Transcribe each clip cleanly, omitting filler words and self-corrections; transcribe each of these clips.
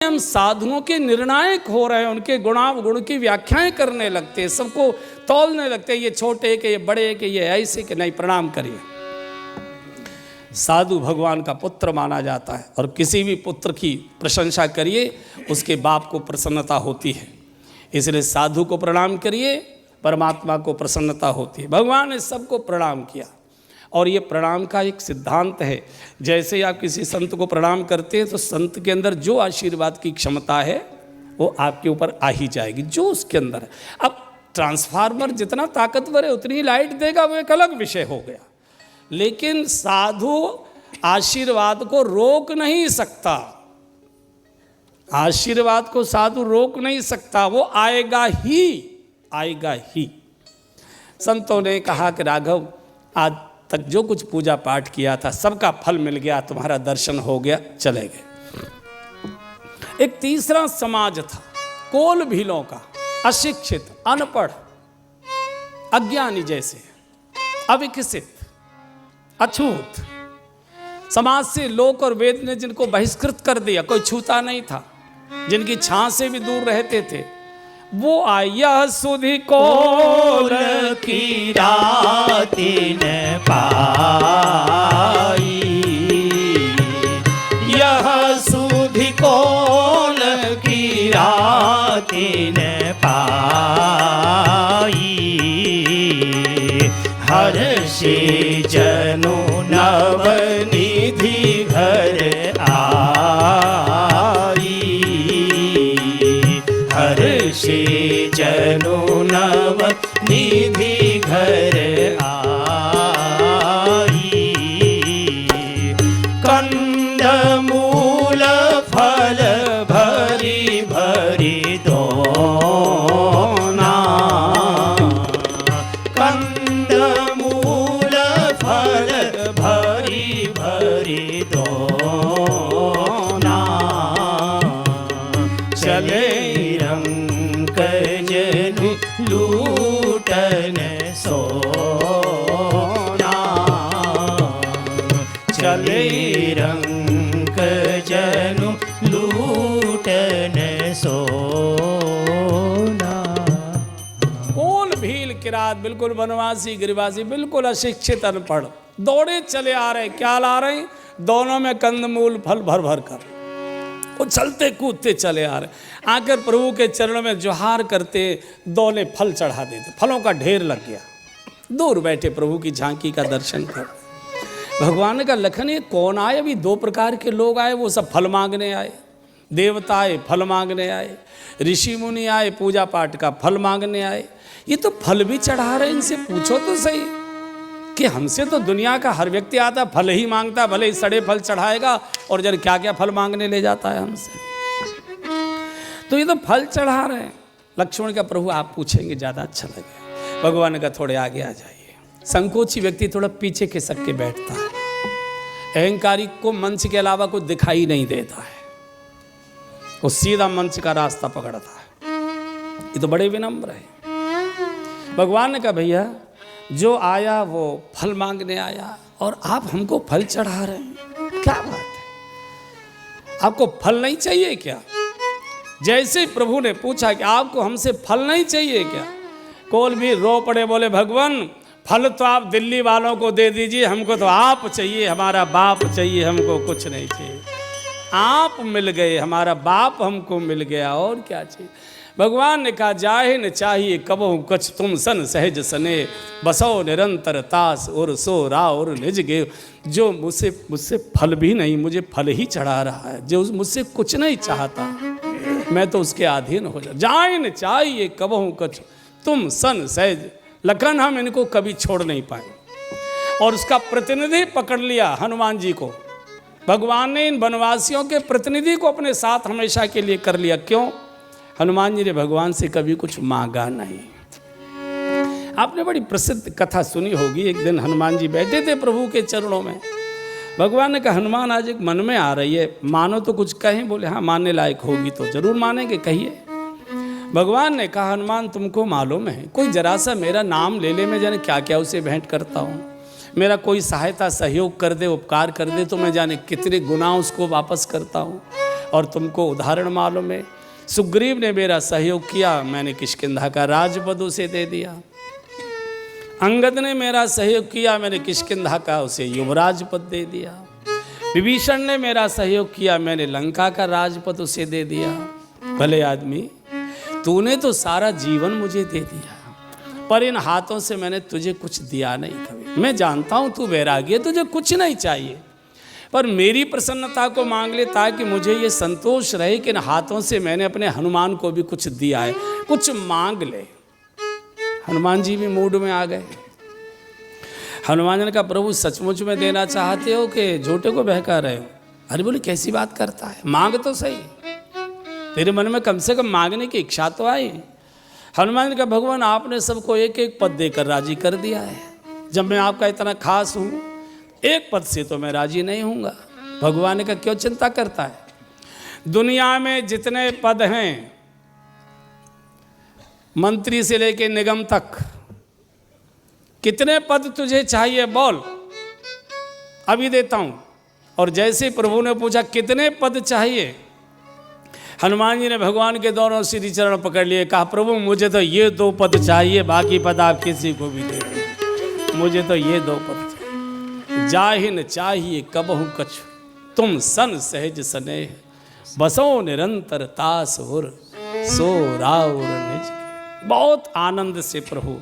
हम साधुओं के निर्णायक हो रहे हैं, उनके गुणावगुण की व्याख्याएं करने लगते हैं, सबको तौलने लगते हैं, ये छोटे के ये बड़े के ये ऐसे के नहीं। प्रणाम करिए। साधु भगवान का पुत्र माना जाता है और किसी भी पुत्र की प्रशंसा करिए उसके बाप को प्रसन्नता होती है, इसलिए साधु को प्रणाम करिए, परमात्मा को प्रसन्नता होती है। भगवान ने सबको प्रणाम किया और ये प्रणाम का एक सिद्धांत है। जैसे आप किसी संत को प्रणाम करते हैं तो संत के अंदर जो आशीर्वाद की क्षमता है वो आपके ऊपर आ ही जाएगी, जो उसके अंदर है। अब ट्रांसफार्मर जितना ताकतवर है उतनी ही लाइट देगा, वो एक अलग विषय हो गया, लेकिन साधु आशीर्वाद को रोक नहीं सकता। आशीर्वाद को साधु रोक नहीं सकता, वो आएगा ही, आएगा ही। संतों ने कहा कि राघव आज तक जो कुछ पूजा पाठ किया था सबका फल मिल गया, तुम्हारा दर्शन हो गया, चले गए। एक तीसरा समाज था कोल भीलों का, अशिक्षित, अनपढ़, अज्ञानी, जैसे अविकसित, अछूत समाज से लोक और वेद ने जिनको बहिष्कृत कर दिया, कोई छूता नहीं था, जिनकी छां से भी दूर रहते थे, वो आया सुधि कोल की रातिन पाई, यह सुधि कोल की रातिन पाई, हर्षे जनु नवनिधि घर आई, हर्षे जनु नवनिधि घर आई, कंदमूल फल भरी भरी दोना, कंदमूल फल भरी भरी दोना, चले रंकजन लूटन सोना, चले रंकजन लूटन सोना। कोल भील किरात, बिल्कुल वनवासी, गिरिवासी, बिल्कुल अशिक्षित, अनपढ़, दौड़े चले आ रहे। क्या ला रहे हैं? दोनों में कंदमूल फल भर भर कर, वो चलते कूदते चले आ रहे। आकर प्रभु के चरणों में जोहार करते दोने फल चढ़ा देते, फलों का ढेर लग गया। दूर बैठे प्रभु की झांकी का दर्शन कर। भगवान ने कहा लखन ये कौन आए? अभी दो प्रकार के लोग आए, वो सब फल मांगने आए। देवता आए, फल मांगने आए, ऋषि मुनि आए, पूजा पाठ का फल मांगने आए। ये तो फल भी चढ़ा रहे, इनसे पूछो तो सही कि हमसे तो दुनिया का हर व्यक्ति आता फल ही मांगता, भले ही सड़े फल चढ़ाएगा और जब क्या क्या फल मांगने ले जाता है हमसे। तो ये तो फल चढ़ा रहे हैं। लक्ष्मण का प्रभु आप पूछेंगे ज़्यादा अच्छा लगेगा। भगवान का थोड़े आगे आ जाइए। संकोची व्यक्ति थोड़ा पीछे खिसक के बैठता है, अहंकारी को मंच के अलावा कुछ दिखाई नहीं देता है, वो सीधा मंच का रास्ता पकड़ता है। ये तो बड़े विनम्र है। भगवान ने कहा भैया जो आया वो फल मांगने आया और आप हमको फल चढ़ा रहे हैं, क्या बात है? आपको फल नहीं चाहिए क्या? जैसे प्रभु ने पूछा कि आपको हमसे फल नहीं चाहिए क्या, कोल भी रो पड़े, बोले भगवान फल तो आप दिल्ली वालों को दे दीजिए, हमको तो आप चाहिए, हमारा बाप चाहिए, हमको कुछ नहीं चाहिए। आप मिल गए, हमारा बाप हमको मिल गया, और क्या चाहिए? भगवान ने कहा जाहे न चाहिए कबहु कछ तुम सन सहज सने, बसो निरंतर तास और सो रा और निज गे। जो मुझसे फल भी नहीं, मुझे फल ही चढ़ा रहा है, जो मुझसे कुछ नहीं चाहता, मैं तो उसके अधीन हो जा। जाए न चाहिए कबहु कछ तुम सन सहज। लखन हम इनको कभी छोड़ नहीं पाए। और उसका प्रतिनिधि पकड़ लिया हनुमान जी को। भगवान ने इन वनवासियों के प्रतिनिधि को अपने साथ हमेशा के लिए कर लिया। क्यों? हनुमान जी ने भगवान से कभी कुछ मांगा नहीं। आपने बड़ी प्रसिद्ध कथा सुनी होगी। एक दिन हनुमान जी बैठे थे प्रभु के चरणों में। भगवान ने कहा हनुमान आज एक मन में आ रही है, मानो तो कुछ कहें। बोले हाँ मानने लायक होगी तो जरूर मानेंगे, कहिए। भगवान ने कहा हनुमान तुमको मालूम है, कोई जरा सा मेरा नाम ले ले, मैं जाने क्या क्या उसे भेंट करता हूँ। मेरा कोई सहायता सहयोग कर दे, उपकार कर दे, तो मैं जाने कितने गुना उसको वापस करता हूँ। और तुमको उदाहरण मालूम है, सुग्रीव ने मेरा सहयोग किया, मैंने किष्किंधा का राजपद उसे दे दिया। अंगद ने मेरा सहयोग किया, मैंने किष्किंधा का उसे युवराज पद दे दिया। विभीषण ने मेरा सहयोग किया, मैंने लंका का राजपद उसे दे दिया। भले आदमी, तूने तो सारा जीवन मुझे दे दिया, पर इन हाथों से मैंने तुझे कुछ दिया नहीं कभी। मैं जानता हूँ तू वैरागी है, तुझे कुछ नहीं चाहिए, पर मेरी प्रसन्नता को मांग ले, ताकि मुझे ये संतोष रहे कि इन हाथों से मैंने अपने हनुमान को भी कुछ दिया है, कुछ मांग ले। हनुमान जी भी मूड में आ गए। हनुमान जी ने कहा, प्रभु सचमुच में देना चाहते हो कि झूठे को बहका रहे हो? अरे बोले, कैसी बात करता है, मांग तो सही, तेरे मन में कम से कम मांगने की इच्छा तो आई। हनुमान जी का, भगवान आपने सबको एक एक पद देकर राजी कर दिया है, जब मैं आपका इतना खास हूँ, एक पद से तो मैं राजी नहीं हूँगा। भगवान ने कहा, क्यों चिंता करता है, दुनिया में जितने पद हैं, मंत्री से लेके निगम तक, कितने पद तुझे चाहिए बोल, अभी देता हूं। और जैसे प्रभु ने पूछा कितने पद चाहिए, हनुमान जी ने भगवान के दोनों श्री चरण पकड़ लिए, कहा, प्रभु मुझे तो ये 2 पद चाहिए, बाकी पद आप किसी को भी दे दो, मुझे तो ये 2 पद चाहिए। जाहिन चाहिए कबहु कछु, तुम सन सहज स्नेह, बसो निरंतर तास हुर, सो राउर निज। बहुत आनंद से प्रभु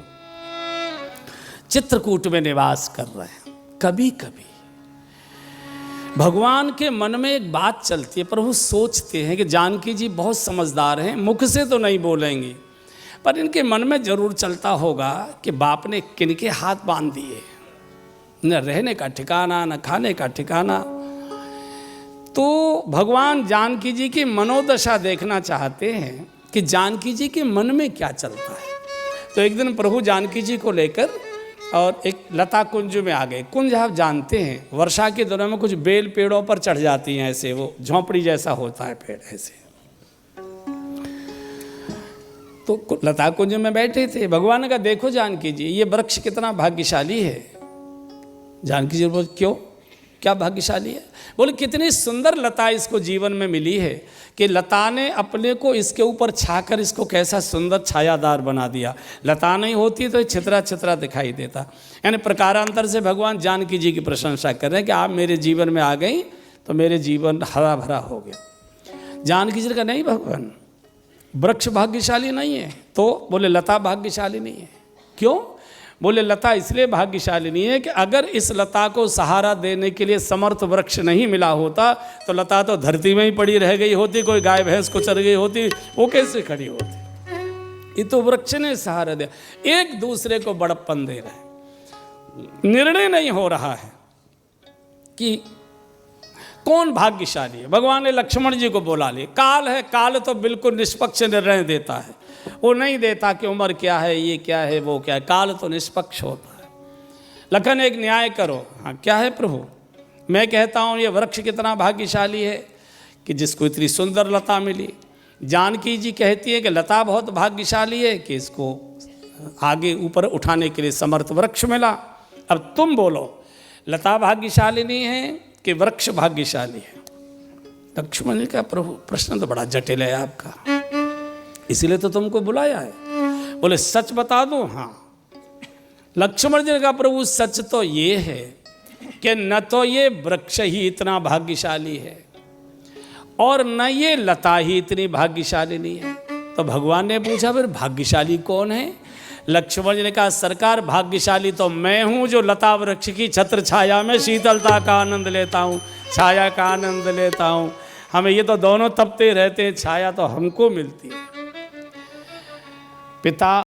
चित्रकूट में निवास कर रहे हैं। कभी कभी भगवान के मन में एक बात चलती है, प्रभु सोचते हैं कि जानकी जी बहुत समझदार हैं, मुख से तो नहीं बोलेंगे, पर इनके मन में जरूर चलता होगा कि बाप ने किनके हाथ बांध दिए, न रहने का ठिकाना, न खाने का ठिकाना। तो भगवान जानकी जी की मनोदशा देखना चाहते हैं कि जानकी जी के मन में क्या चलता है। तो एक दिन प्रभु जानकी जी को लेकर और एक लता कुंज में आ गए। कुंज आप जानते हैं, वर्षा के दिनों में कुछ बेल पेड़ों पर चढ़ जाती हैं, ऐसे वो झोंपड़ी जैसा होता है पेड़ ऐसे। तो लता कुंज में बैठे थे। भगवान ने कहा, देखो जानकी जी, ये वृक्ष कितना भाग्यशाली है। जानकी जी बोले, क्यों, क्या भाग्यशाली है? बोले, कितनी सुंदर लता इसको जीवन में मिली है कि लता ने अपने को इसके ऊपर छाकर इसको कैसा सुंदर छायादार बना दिया। लता नहीं होती तो छितरा छितरा दिखाई देता। यानी प्रकारांतर से भगवान जानकी जी की प्रशंसा कर रहे हैं कि आप मेरे जीवन में आ गई तो मेरे जीवन हरा भरा हो गया। जानकी जी का, नहीं भगवान, वृक्ष भाग्यशाली नहीं है। तो बोले, लता भाग्यशाली नहीं है। क्यों? बोले, लता इसलिए भाग्यशाली नहीं है कि अगर इस लता को सहारा देने के लिए समर्थ वृक्ष नहीं मिला होता तो लता तो धरती में ही पड़ी रह गई होती, कोई गाय भैंस को चर गई होती, वो कैसे खड़ी होती। ये तो वृक्ष ने सहारा दिया। एक दूसरे को बड़प्पन दे रहे, निर्णय नहीं हो रहा है कि कौन भाग्यशाली है। भगवान ने लक्ष्मण जी को बोला ले, काल है, काल तो बिल्कुल निष्पक्ष निर्णय देता है, वो नहीं देता कि उम्र क्या है, ये क्या है, वो क्या है, काल तो निष्पक्ष होता है। लखन एक न्याय करो। हाँ, क्या है प्रभु? मैं कहता हूँ ये वृक्ष कितना भाग्यशाली है कि जिसको इतनी सुंदर लता मिली। जानकी जी कहती है कि लता बहुत भाग्यशाली है कि इसको आगे ऊपर उठाने के लिए समर्थ वृक्ष मिला। अब तुम बोलो, लता भाग्यशाली नहीं है कि वृक्ष भाग्यशाली है? लक्ष्मण जी का, प्रभु प्रश्न तो बड़ा जटिल है आपका, इसीलिए तो तुमको बुलाया है। बोले, सच बता दो। हाँ। लक्ष्मण जी ने कहा, प्रभु सच तो ये है कि न तो ये वृक्ष ही इतना भाग्यशाली है और न ये लता ही इतनी भाग्यशाली नहीं है। तो भगवान ने पूछा, फिर भाग्यशाली कौन है? लक्ष्मण जी ने कहा, सरकार भाग्यशाली तो मैं हूँ जो लता वृक्ष की छत्र छाया में शीतलता का आनंद लेता हूँ, छाया का आनंद लेता हूँ। हमें ये तो दोनों तपते रहते हैं, छाया तो हमको मिलती है। पिता